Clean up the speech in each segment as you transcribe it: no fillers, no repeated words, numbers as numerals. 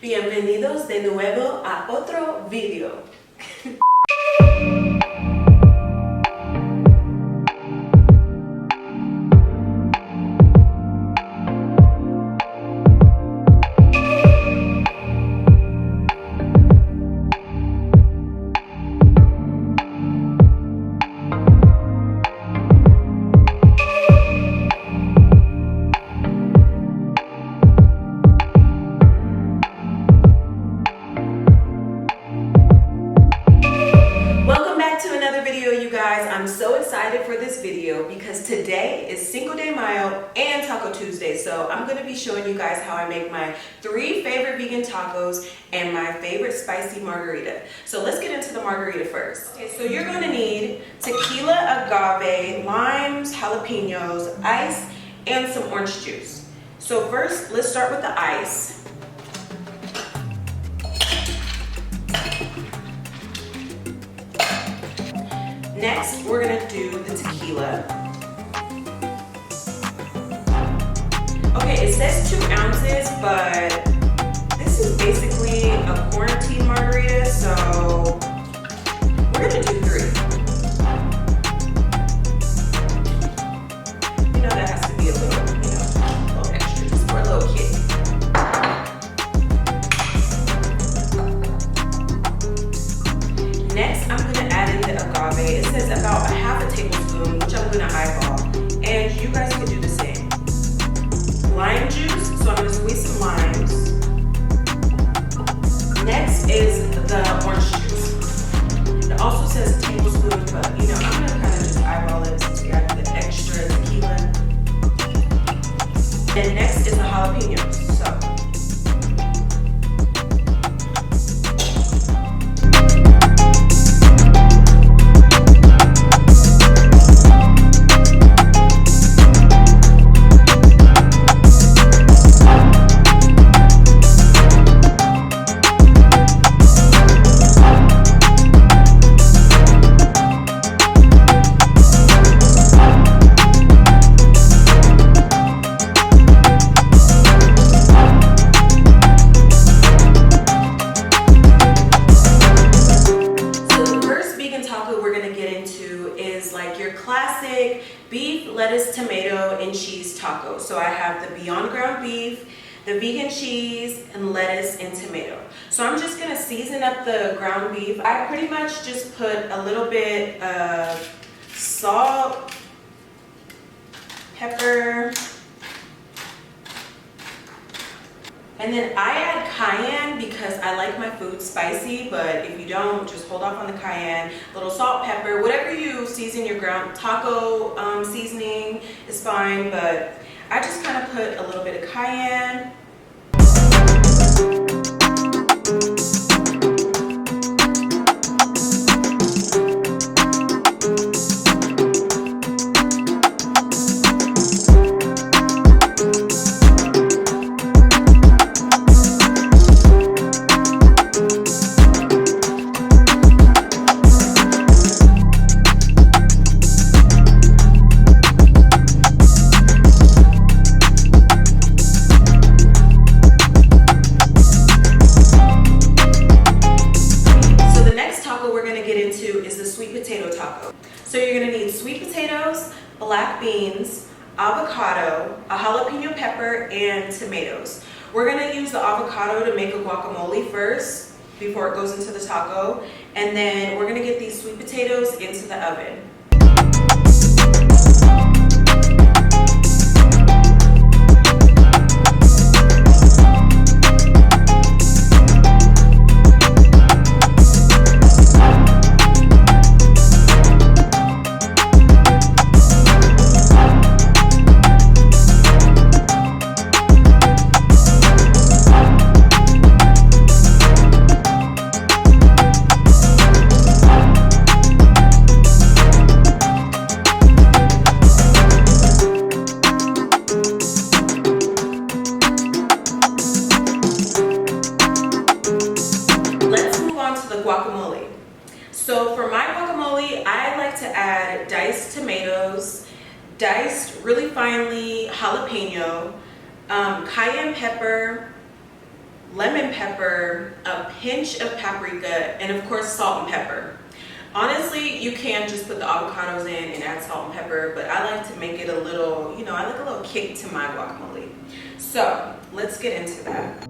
Bienvenidos de nuevo a otro video. I'm so excited for this video because today is Cinco De Mayo and Taco Tuesday. So I'm going to be showing you guys how I make my 3 favorite vegan tacos and my favorite spicy margarita. So let's get into the margarita first. Okay, so you're going to need tequila, agave, limes, jalapeños, ice, and some orange juice. So first, let's start with the ice. Next, we're gonna do the tequila. Okay, it says 2 ounces, but this is basically a quarantine margarita, so we're gonna do 3. You know that has to be a little, a little extra, just for a little kid. Next, I'm gonna add in the agave. It says about a half a tablespoon, which I'm gonna eyeball. And you guys can do the same. Lime juice, so I'm gonna squeeze some limes. Next is the orange juice. It also says a tablespoon, but I'm gonna kind of just eyeball it since we have the extra tequila. And next is the jalapeños. Classic beef, lettuce, tomato, and cheese taco. So I have the Beyond ground beef, the vegan cheese, and lettuce and tomato. So I'm just gonna season up the ground beef. I pretty much just put a little bit of salt, pepper, and then I add cayenne because I like my food spicy, but if you don't, just hold off on the cayenne. A little salt, pepper, whatever you season your ground taco seasoning is fine, but I just kind of put a little bit of cayenne. So you're gonna need sweet potatoes, black beans, avocado, a jalapeno pepper, and tomatoes. We're gonna use the avocado to make a guacamole first before it goes into the taco. And then we're gonna get these sweet potatoes into the oven. Guacamole. So for my guacamole, I like to add diced tomatoes, diced really finely jalapeno, cayenne pepper, lemon pepper, a pinch of paprika, and of course salt and pepper. Honestly, you can just put the avocados in and add salt and pepper, but I like to make it a little, I like a little kick to my guacamole. So let's get into that.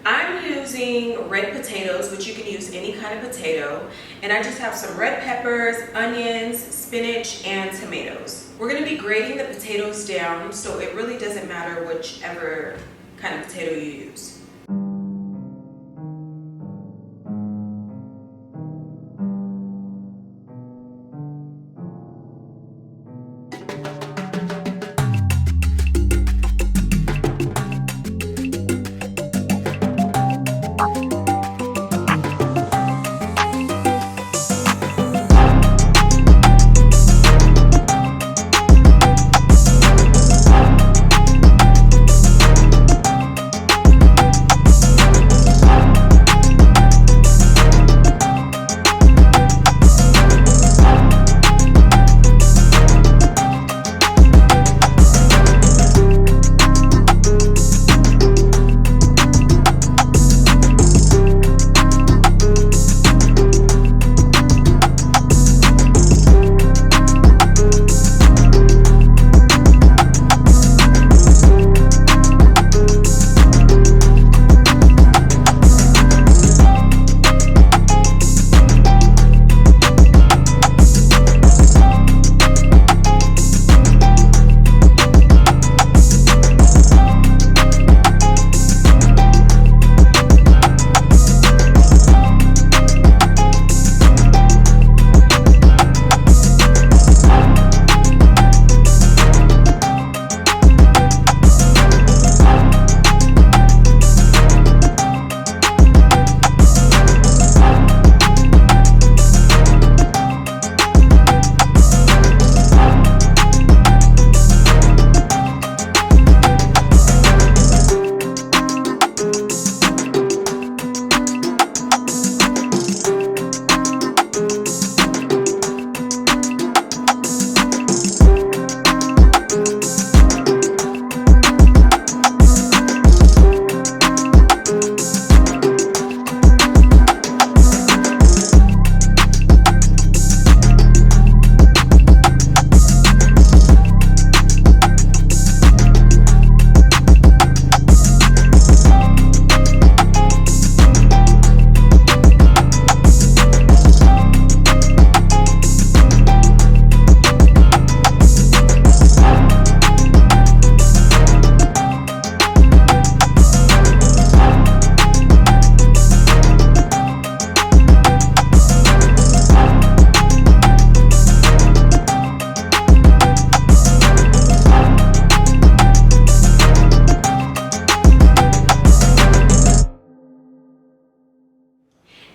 I'm using red potatoes, which you can use any kind of potato, and I just have some red peppers, onions, spinach, and tomatoes. We're going to be grating the potatoes down, so it really doesn't matter whichever kind of potato you use.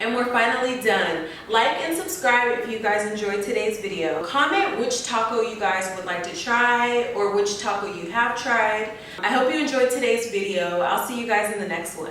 And we're finally done. Like and subscribe if you guys enjoyed today's video. Comment which taco you guys would like to try or which taco you have tried. I hope you enjoyed today's video. I'll see you guys in the next one.